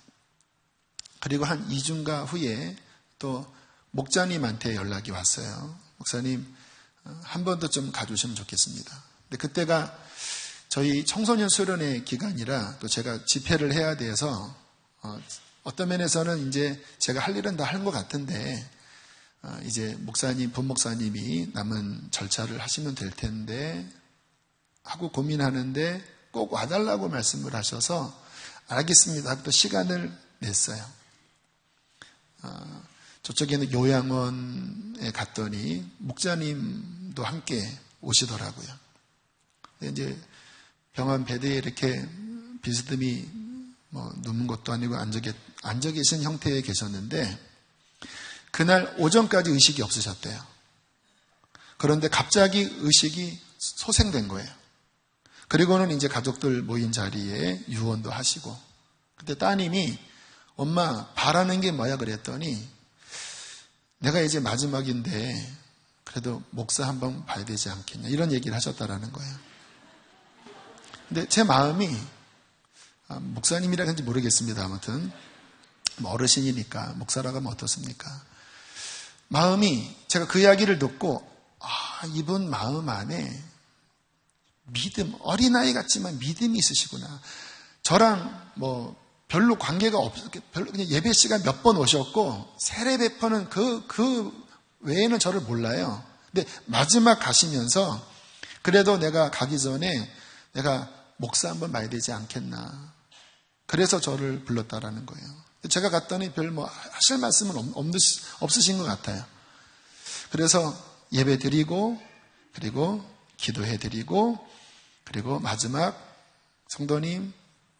그리고 한 2주인가 후에 또 목자님한테 연락이 왔어요. 목사님 한 번 더 좀 가주시면 좋겠습니다. 근데 그때가 저희 청소년 수련회 기간이라 또 제가 집회를 해야 돼서 어떤 면에서는 이제 제가 할 일은 다 한 것 같은데 이제 목사님, 본목사님이 남은 절차를 하시면 될 텐데 하고 고민하는데 꼭 와달라고 말씀을 하셔서 알겠습니다. 또 시간을 냈어요. 저쪽에는 요양원에 갔더니 목자님도 함께 오시더라고요. 근데 이제 병원 베드에 이렇게 비스듬히 뭐 눕는 것도 아니고 앉아 계신 형태에 계셨는데 그날 오전까지 의식이 없으셨대요. 그런데 갑자기 의식이 소생된 거예요. 그리고는 이제 가족들 모인 자리에 유언도 하시고 그때 따님이 엄마 바라는 게 뭐야 그랬더니 내가 이제 마지막인데 그래도 목사 한번 봐야 되지 않겠냐 이런 얘기를 하셨다라는 거예요. 근데 제 마음이 목사님이라 그런지 모르겠습니다. 아무튼 뭐 어르신이니까 목사라고 하면 어떻습니까? 마음이 제가 그 이야기를 듣고 이분 마음 안에 믿음, 어린아이 같지만 믿음이 있으시구나. 저랑 뭐 별로 관계가 별로 그냥 예배 시간 몇 번 오셨고 세례 베푸는 그 외에는 저를 몰라요. 근데 마지막 가시면서 그래도 내가 가기 전에 내가 목사 한번 봐야 되지 않겠나. 그래서 저를 불렀다라는 거예요. 제가 갔더니 별 뭐 하실 말씀은 없으신 것 같아요. 그래서 예배 드리고 그리고 기도해 드리고 그리고 마지막 성도님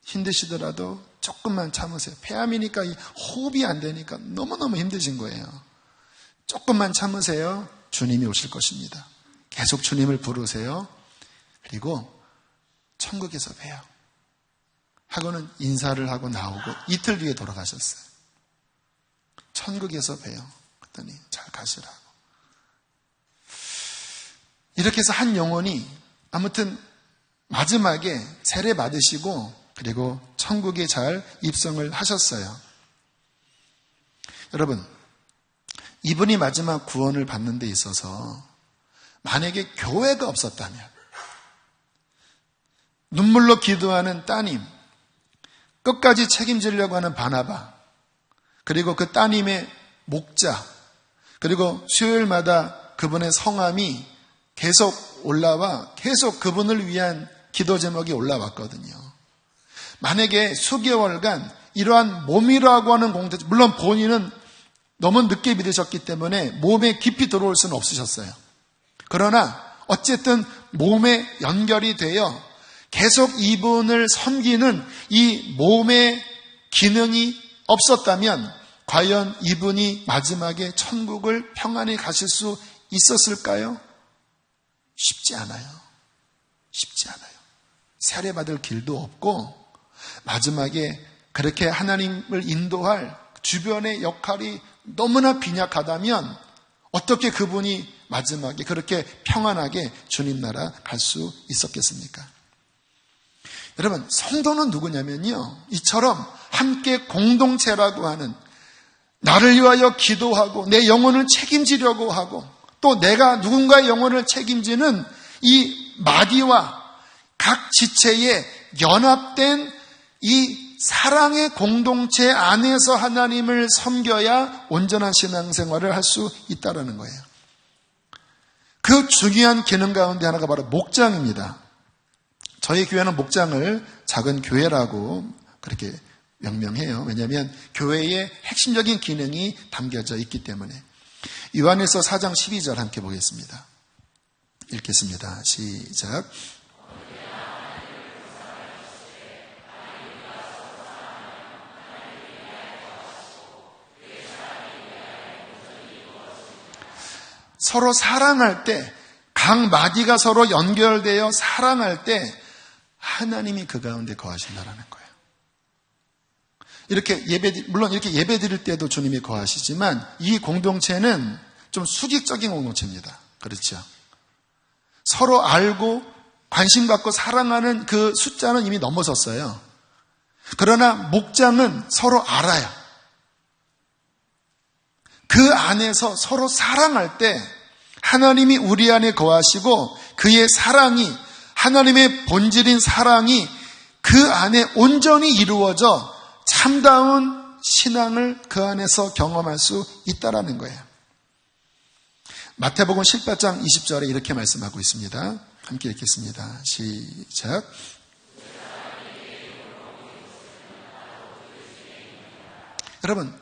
힘드시더라도 조금만 참으세요. 폐암이니까 호흡이 안 되니까 너무너무 힘드신 거예요. 조금만 참으세요. 주님이 오실 것입니다. 계속 주님을 부르세요. 그리고 천국에서 봬요. 하고는 인사를 하고 나오고 이틀 뒤에 돌아가셨어요. 천국에서 봬요. 그랬더니 잘 가시라고. 이렇게 해서 한 영혼이 아무튼 마지막에 세례 받으시고 그리고 천국에 잘 입성을 하셨어요. 여러분, 이분이 마지막 구원을 받는 데 있어서 만약에 교회가 없었다면 눈물로 기도하는 따님, 끝까지 책임지려고 하는 바나바, 그리고 그 따님의 목자, 그리고 수요일마다 그분의 성함이 계속 올라와 계속 그분을 위한 기도 제목이 올라왔거든요. 만약에 수개월간 이러한 몸이라고 하는 공동, 물론 본인은 너무 늦게 믿으셨기 때문에 몸에 깊이 들어올 수는 없으셨어요. 그러나 어쨌든 몸에 연결이 되어 계속 이분을 섬기는 이 몸의 기능이 없었다면 과연 이분이 마지막에 천국을 평안히 가실 수 있었을까요? 쉽지 않아요. 쉽지 않아요. 세례받을 길도 없고 마지막에 그렇게 하나님을 인도할 주변의 역할이 너무나 빈약하다면 어떻게 그분이 마지막에 그렇게 평안하게 주님 나라 갈 수 있었겠습니까? 여러분, 성도는 누구냐면요, 이처럼 함께 공동체라고 하는, 나를 위하여 기도하고 내 영혼을 책임지려고 하고 또 내가 누군가의 영혼을 책임지는 이 마디와 각 지체에 연합된 이 사랑의 공동체 안에서 하나님을 섬겨야 온전한 신앙생활을 할 수 있다는 거예요. 그 중요한 기능 가운데 하나가 바로 목장입니다. 저희 교회는 목장을 작은 교회라고 그렇게 명명해요. 왜냐하면 교회의 핵심적인 기능이 담겨져 있기 때문에. 요한일서 4장 12절 함께 보겠습니다. 읽겠습니다. 시작. 서로 사랑할 때, 각 마디가 서로 연결되어 사랑할 때 하나님이 그 가운데 거하신다라는 거예요. 이렇게 물론 이렇게 예배 드릴 때도 주님이 거하시지만 이 공동체는 좀 수직적인 공동체입니다. 그렇죠? 서로 알고 관심 갖고 사랑하는 그 숫자는 이미 넘어섰어요. 그러나 목장은 서로 알아요. 그 안에서 서로 사랑할 때 하나님이 우리 안에 거하시고 그의 사랑이, 하나님의 본질인 사랑이 그 안에 온전히 이루어져 참다운 신앙을 그 안에서 경험할 수 있다라는 거예요. 마태복음 18장 20절에 이렇게 말씀하고 있습니다. 함께 읽겠습니다. 시작. 여러분,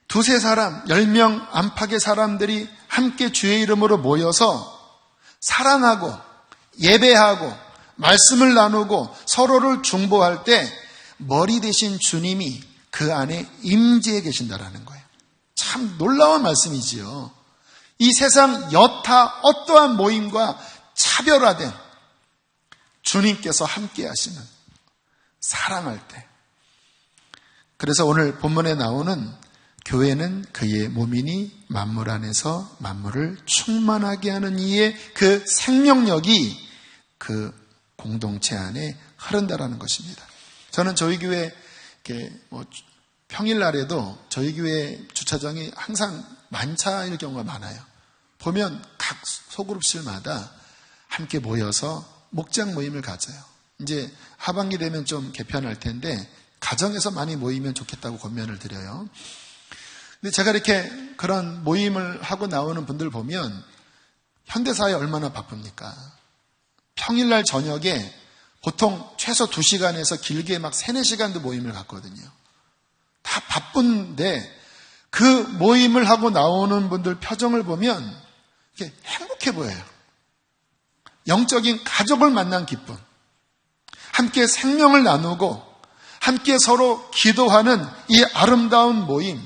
두세 사람, 10명 안팎의 사람들이 함께 주의 이름으로 모여서 사랑하고 예배하고 말씀을 나누고 서로를 중보할 때 머리 대신 주님이 그 안에 임재해 계신다라는 거예요. 참 놀라운 말씀이지요. 이 세상 여타 어떠한 모임과 차별화된 주님께서 함께 하시는, 사랑할 때. 그래서 오늘 본문에 나오는 교회는 그의 몸이니 만물 안에서 만물을 충만하게 하는 이의 그 생명력이 그 공동체 안에 흐른다라는 것입니다. 저는 저희 교회 평일날에도 저희 교회 주차장이 항상 만차일 경우가 많아요. 보면 각 소그룹실마다 함께 모여서 목장 모임을 가져요. 이제 하반기 되면 좀 개편할 텐데 가정에서 많이 모이면 좋겠다고 권면을 드려요. 근데 제가 이렇게 그런 모임을 하고 나오는 분들 보면 현대사회 얼마나 바쁩니까? 평일날 저녁에 보통 최소 2시간에서 길게 막 3, 4시간도 모임을 갖거든요. 다 바쁜데 그 모임을 하고 나오는 분들 표정을 보면 이렇게 행복해 보여요. 영적인 가족을 만난 기쁨, 함께 생명을 나누고 함께 서로 기도하는 이 아름다운 모임.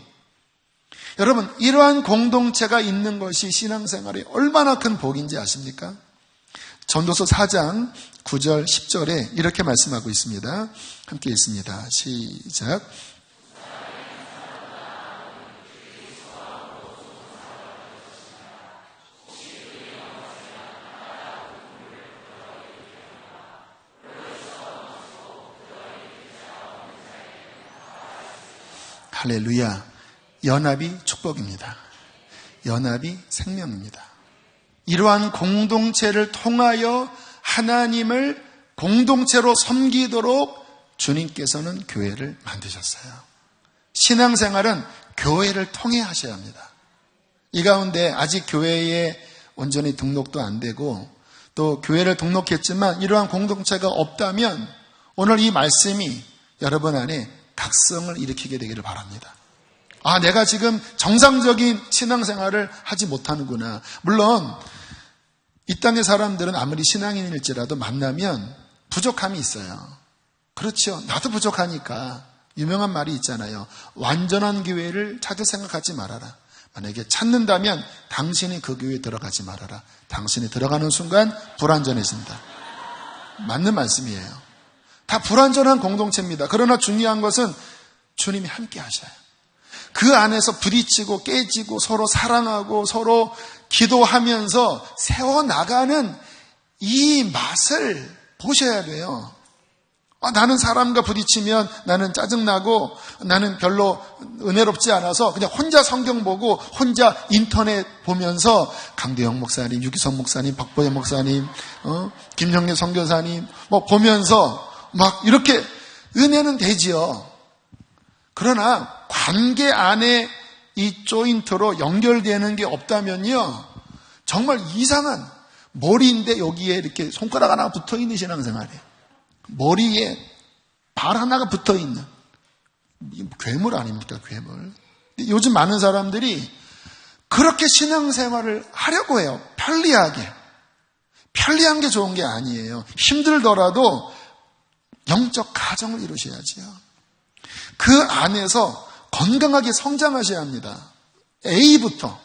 여러분, 이러한 공동체가 있는 것이 신앙생활에 얼마나 큰 복인지 아십니까? 전도서 4장 9절 10절에 이렇게 말씀하고 있습니다. 함께 읽습니다. 시작. 할렐루야. 연합이 축복입니다. 연합이 생명입니다. 이러한 공동체를 통하여 하나님을 공동체로 섬기도록 주님께서는 교회를 만드셨어요. 신앙생활은 교회를 통해 하셔야 합니다. 이 가운데 아직 교회에 온전히 등록도 안 되고 또 교회를 등록했지만 이러한 공동체가 없다면 오늘 이 말씀이 여러분 안에 각성을 일으키게 되기를 바랍니다. 아, 내가 지금 정상적인 신앙생활을 하지 못하는구나. 물론 이 땅의 사람들은 아무리 신앙인일지라도 만나면 부족함이 있어요. 그렇죠. 나도 부족하니까. 유명한 말이 있잖아요. 완전한 교회를 찾을 생각하지 말아라. 만약에 찾는다면 당신이 그 교회에 들어가지 말아라. 당신이 들어가는 순간 불완전해진다. 맞는 말씀이에요. 다 불완전한 공동체입니다. 그러나 중요한 것은 주님이 함께 하셔요. 그 안에서 부딪히고 깨지고 서로 사랑하고 서로 기도하면서 세워나가는 이 맛을 보셔야 돼요. 나는 사람과 부딪히면 나는 짜증나고 나는 별로 은혜롭지 않아서 그냥 혼자 성경 보고 혼자 인터넷 보면서 강대영 목사님, 유기성 목사님, 박보현 목사님, 김영래 선교사님 보면서 막 이렇게 은혜는 되지요. 그러나 관계 안에 이 조인트로 연결되는 게 없다면요, 정말 이상한 머리인데 여기에 이렇게 손가락 하나 붙어 있는 신앙생활이에요. 머리에 발 하나가 붙어 있는 괴물 아닙니까? 괴물. 요즘 많은 사람들이 그렇게 신앙생활을 하려고 해요. 편리하게. 편리한 게 좋은 게 아니에요. 힘들더라도 영적 가정을 이루셔야지요. 그 안에서 건강하게 성장하셔야 합니다. A부터.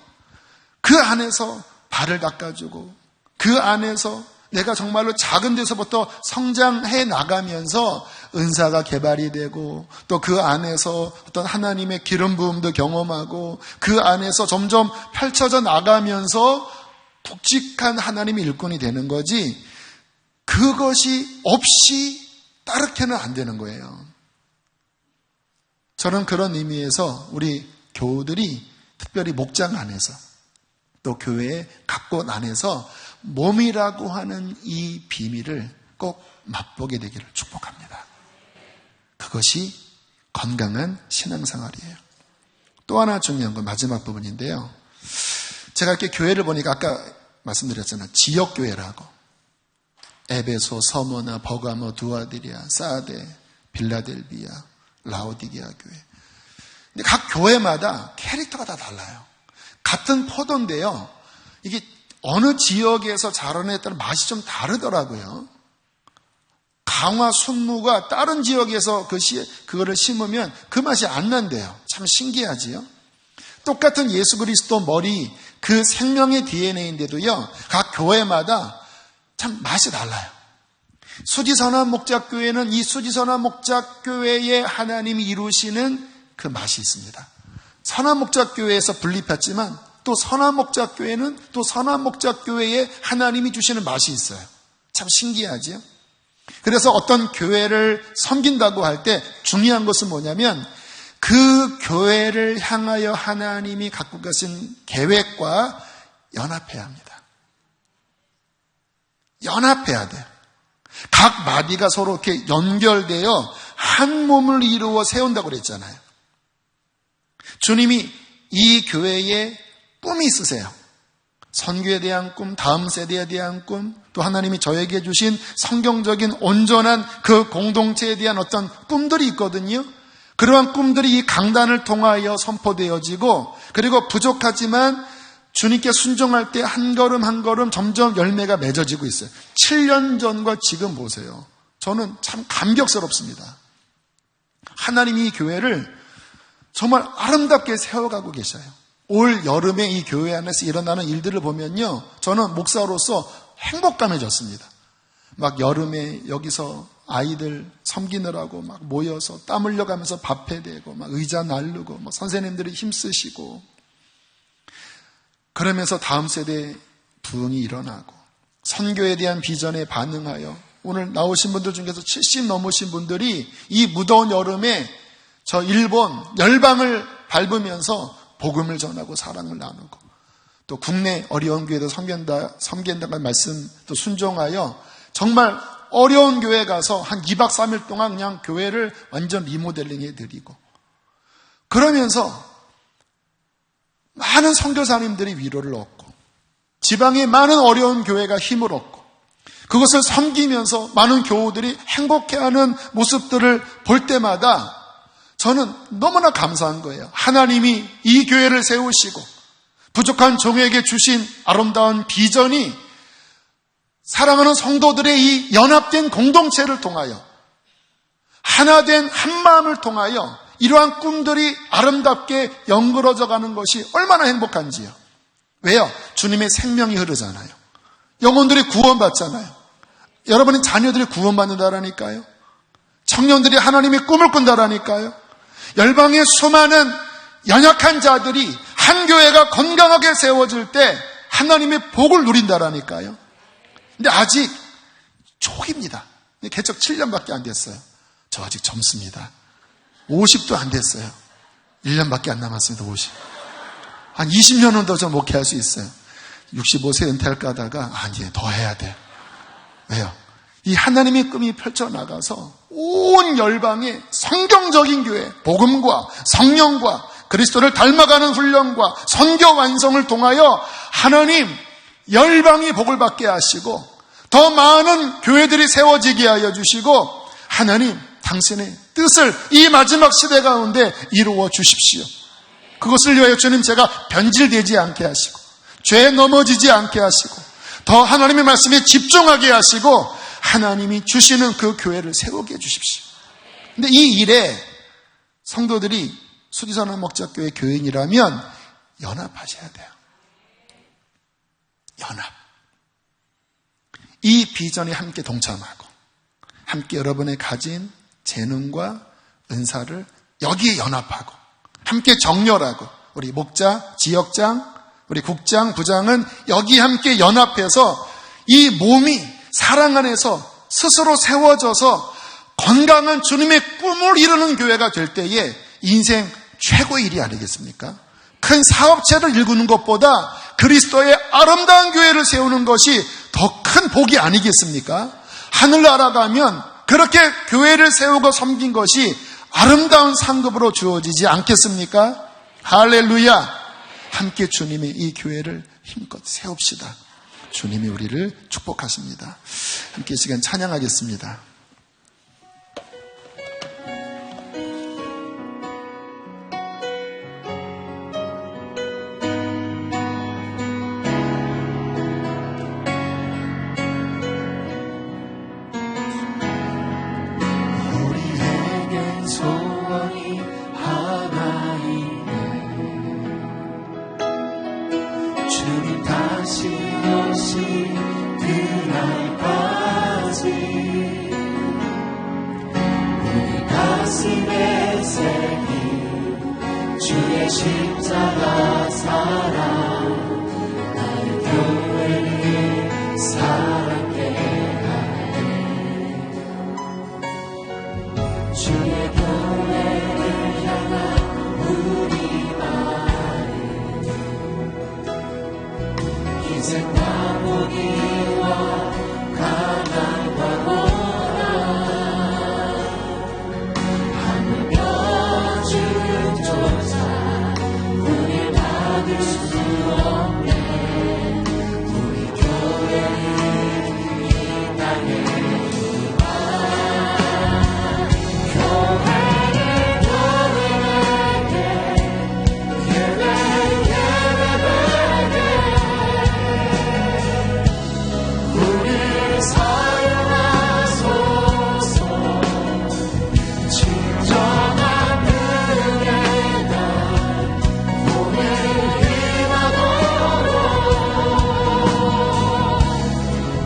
그 안에서 발을 닦아주고 그 안에서 내가 정말로 작은 데서부터 성장해 나가면서 은사가 개발이 되고 또 그 안에서 어떤 하나님의 기름 부음도 경험하고 그 안에서 점점 펼쳐져 나가면서 굵직한 하나님의 일꾼이 되는 거지, 그것이 없이 따르게는 안 되는 거예요. 저는 그런 의미에서 우리 교우들이 특별히 목장 안에서 또 교회의 각곳 안에서 몸이라고 하는 이 비밀을 꼭 맛보게 되기를 축복합니다. 그것이 건강한 신앙생활이에요. 또 하나 중요한 건 마지막 부분인데요. 제가 이렇게 교회를 보니까 아까 말씀드렸잖아요. 지역교회라고. 에베소, 서머나, 버가모, 두아디리아, 사데, 빌라델비아, 라오디게아 교회. 근데 각 교회마다 캐릭터가 다 달라요. 같은 포도인데요, 이게 어느 지역에서 자라느냐에 따라 맛이 좀 다르더라고요. 강화 순무가 다른 지역에서 그거를 심으면 그 맛이 안 난대요. 참 신기하지요. 똑같은 예수 그리스도 머리, 그 생명의 DNA인데도요, 각 교회마다 참 맛이 달라요. 수지선한 목자교회는 이 수지선한 목자교회의 하나님이 이루시는 그 맛이 있습니다. 선한 목자교회에서 분립했지만 또 선한 목자교회는 또 선한 목자교회에 하나님이 주시는 맛이 있어요. 참 신기하지요? 그래서 어떤 교회를 섬긴다고 할 때 중요한 것은 뭐냐면 그 교회를 향하여 하나님이 갖고 가신 계획과 연합해야 합니다. 연합해야 돼요. 각 마디가 서로 이렇게 연결되어 한 몸을 이루어 세운다고 그랬잖아요. 주님이 이 교회에 꿈이 있으세요. 선교에 대한 꿈, 다음 세대에 대한 꿈, 또 하나님이 저에게 주신 성경적인 온전한 그 공동체에 대한 어떤 꿈들이 있거든요. 그러한 꿈들이 이 강단을 통하여 선포되어지고, 그리고 부족하지만 주님께 순종할 때 한 걸음 한 걸음 점점 열매가 맺어지고 있어요. 7년 전과 지금 보세요. 저는 참 감격스럽습니다. 하나님이 이 교회를 정말 아름답게 세워가고 계셔요. 올 여름에 이 교회 안에서 일어나는 일들을 보면요, 저는 목사로서 행복감해졌습니다. 막 여름에 여기서 아이들 섬기느라고 막 모여서 땀 흘려가면서 밥 해대고 막 의자 날르고 막 선생님들이 힘쓰시고, 그러면서 다음 세대 부흥이 일어나고 선교에 대한 비전에 반응하여 오늘 나오신 분들 중에서 70 넘으신 분들이 이 무더운 여름에 저 일본 열방을 밟으면서 복음을 전하고 사랑을 나누고, 또 국내 어려운 교회도 섬긴다는 말씀 또 순종하여 정말 어려운 교회 가서 한 2박 3일 동안 그냥 교회를 완전 리모델링 해드리고, 그러면서 많은 선교사님들이 위로를 얻고 지방의 많은 어려운 교회가 힘을 얻고 그것을 섬기면서 많은 교우들이 행복해하는 모습들을 볼 때마다 저는 너무나 감사한 거예요. 하나님이 이 교회를 세우시고 부족한 종에게 주신 아름다운 비전이 사랑하는 성도들의 이 연합된 공동체를 통하여 하나된 한마음을 통하여 이러한 꿈들이 아름답게 연그러져 가는 것이 얼마나 행복한지요. 왜요? 주님의 생명이 흐르잖아요. 영혼들이 구원받잖아요. 여러분의 자녀들이 구원받는다라니까요. 청년들이 하나님의 꿈을 꾼다라니까요. 열방의 수많은 연약한 자들이 한 교회가 건강하게 세워질 때 하나님의 복을 누린다라니까요. 근데 아직 초기입니다. 개척 7년밖에 안 됐어요. 저 아직 젊습니다. 50도 안 됐어요. 1년밖에 안 남았습니다. 50. 한 20년은 더 저 목회할 수 있어요. 65세 은퇴할까 하다가 아니 더 해야 돼. 왜요? 이 하나님의 꿈이 펼쳐나가서 온 열방에 성경적인 교회, 복음과 성령과 그리스도를 닮아가는 훈련과 선교 완성을 통하여 하나님 열방이 복을 받게 하시고 더 많은 교회들이 세워지게 하여 주시고 하나님 당신의 뜻을 이 마지막 시대 가운데 이루어 주십시오. 그것을 위하여 주님 제가 변질되지 않게 하시고 죄에 넘어지지 않게 하시고 더 하나님의 말씀에 집중하게 하시고 하나님이 주시는 그 교회를 세우게 해주십시오. 근데 이 일에 성도들이 수기선한 목자교회 교인이라면 연합하셔야 돼요. 연합. 이 비전에 함께 동참하고 함께 여러분의 가진 재능과 은사를 여기에 연합하고 함께 정렬하고 우리 목자, 지역장, 우리 국장, 부장은 여기 함께 연합해서 이 몸이 사랑 안에서 스스로 세워져서 건강한 주님의 꿈을 이루는 교회가 될 때에 인생 최고의 일이 아니겠습니까? 큰 사업체를 일구는 것보다 그리스도의 아름다운 교회를 세우는 것이 더 큰 복이 아니겠습니까? 하늘나라 가면 그렇게 교회를 세우고 섬긴 것이 아름다운 상급으로 주어지지 않겠습니까? 할렐루야! 함께 주님의 이 교회를 힘껏 세웁시다. 주님이 우리를 축복하십니다. 함께 이 시간 찬양하겠습니다. 우리에겐 소원이 하나 있네. 주님 다시 오신 그날까지 우리 가슴에 새긴 주의 십자가 사랑 나의 교회를 사랑케 하네. 주의 교회를 향한 우리 희생과 포기와 가난과 고난 하물며 주조차 우리 받을 수 없네. 우리 교회를 이 땅에 두라. 교회를 사용하소서. 진정한 은혜가 오늘 임하도록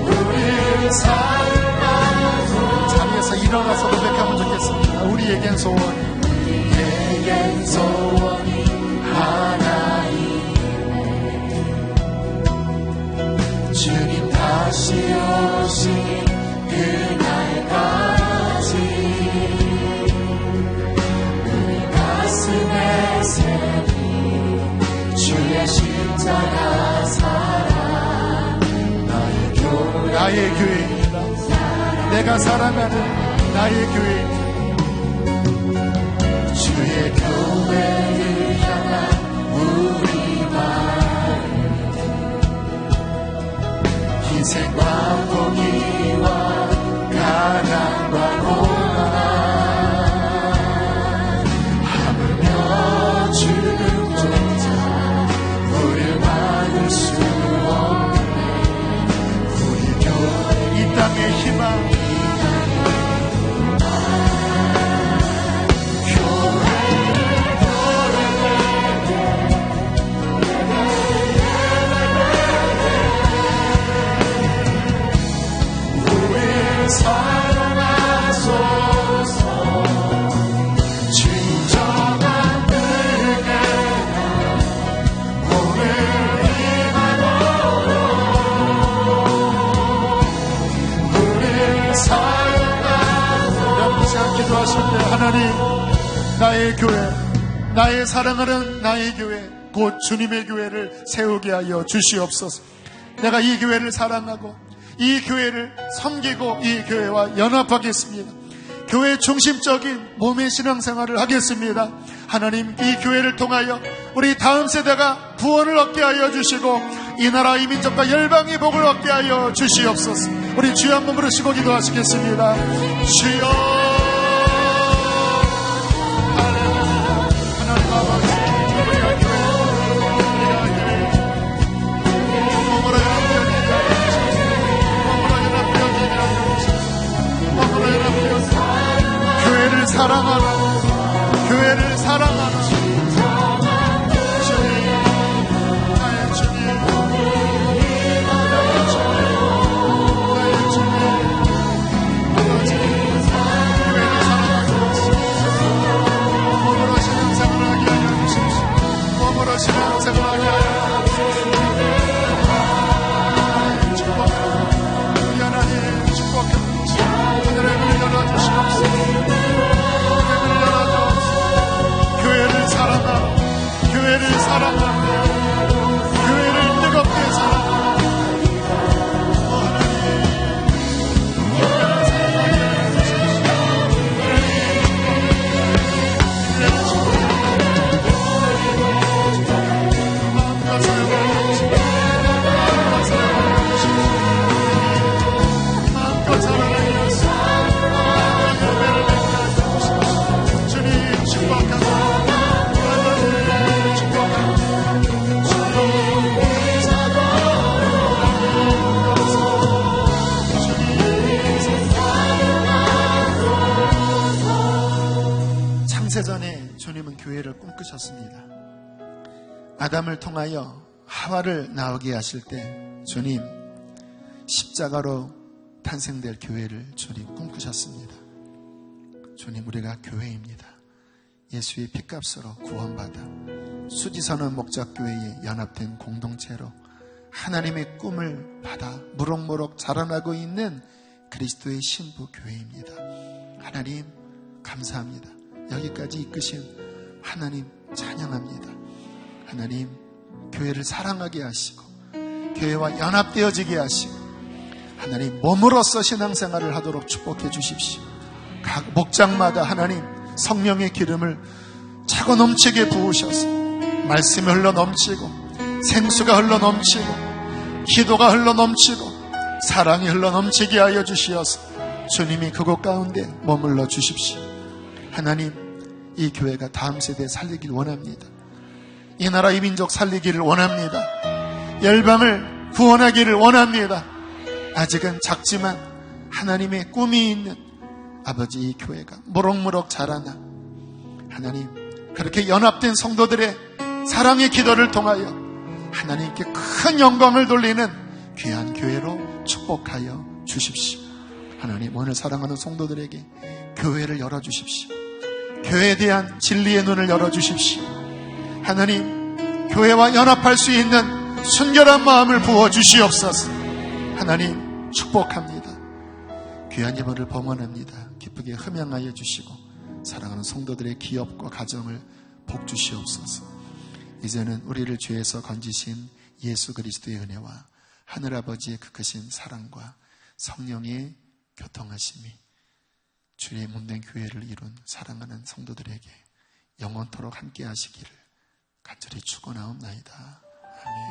우리를 사용하소서. 자리에서 일어나서 고백하면 좋겠습니다. 우리에겐 소원이 하나 있네. 주님 다시 오신 그날까지 우리 가슴에 새긴 주의 십자가 사랑 나의 교회 나의 교회입니다. 내가 사랑하는 나의 교회입니다. 주의 교회를 향한 우리 마음 희생과 포기와 가난과 고난 하물며 주조차 우릴 막을 수 없네. 우리 교회 이 땅의 희망 나의 교회, 나의 사랑하는 나의 교회, 곧 주님의 교회를 세우게 하여 주시옵소서. 내가 이 교회를 사랑하고 이 교회를 섬기고 이 교회와 연합하겠습니다. 교회 중심적인 몸의 신앙생활을 하겠습니다. 하나님, 이 교회를 통하여 우리 다음 세대가 구원을 얻게 하여 주시고 이 나라 이 민족과 열방의 복을 얻게 하여 주시옵소서. 우리 주여 한번 부르시고 기도하시겠습니다. 주여, 하나님 아버지, 우리가 교회를 사랑하라, 교회를 사랑하라. 주님, 나의 주님, 나의 주님, 나의 주님, 아버지, 교회를 사랑하게 하시옵소서. 몸으로 신앙생활하게 하여 주십시오. 몸으로 신앙생활하게 하여 주십시오. 축복합니다. 하나님, 축복합니다. 하늘의 문을 열어주시옵소서. 교회를 사랑하라, 교회를 사랑하라, 교회를 뜨겁게 사랑하라. 마음껏 사랑하라. 주님 축복합니다. 창세전에 주님은 교회를 꿈꾸셨습니다. 아담을 통하여 하와를 나오게 하실 때 주님 십자가로 탄생될 교회를 주님 꿈꾸셨습니다. 주님, 우리가 교회입니다. 예수의 피값으로 구원받아 수지선언 목적교회에 연합된 공동체로 하나님의 꿈을 받아 무럭무럭 자라나고 있는 그리스도의 신부 교회입니다. 하나님 감사합니다. 여기까지 이끄신 하나님 찬양합니다. 하나님, 교회를 사랑하게 하시고 교회와 연합되어지게 하시고 하나님 몸으로써 신앙생활을 하도록 축복해 주십시오. 각 목장마다 하나님 성령의 기름을 차고 넘치게 부으셔서 말씀이 흘러 넘치고 생수가 흘러 넘치고 기도가 흘러 넘치고 사랑이 흘러 넘치게 하여 주시어서 주님이 그곳 가운데 머물러 주십시오. 하나님, 이 교회가 다음 세대에 살리길 원합니다. 이 나라 이 민족 살리기를 원합니다. 열방을 구원하기를 원합니다. 아직은 작지만 하나님의 꿈이 있는 아버지 이 교회가 무럭무럭 자라나 하나님 그렇게 연합된 성도들의 사랑의 기도를 통하여 하나님께 큰 영광을 돌리는 귀한 교회로 축복하여 주십시오. 하나님, 오늘 사랑하는 성도들에게 교회를 열어주십시오. 교회에 대한 진리의 눈을 열어주십시오. 하나님, 교회와 연합할 수 있는 순결한 마음을 부어주시옵소서. 하나님, 축복합니다. 귀한 예물을 봉헌합니다. 기쁘게 흠양하여 주시고 사랑하는 성도들의 기업과 가정을 복 주시옵소서. 이제는 우리를 죄에서 건지신 예수 그리스도의 은혜와 하늘아버지의 그 크신 사랑과 성령의 교통하심이 주의 몸된 교회를 이룬 사랑하는 성도들에게 영원토록 함께 하시기를 간절히 축원하옵나이다. 아멘.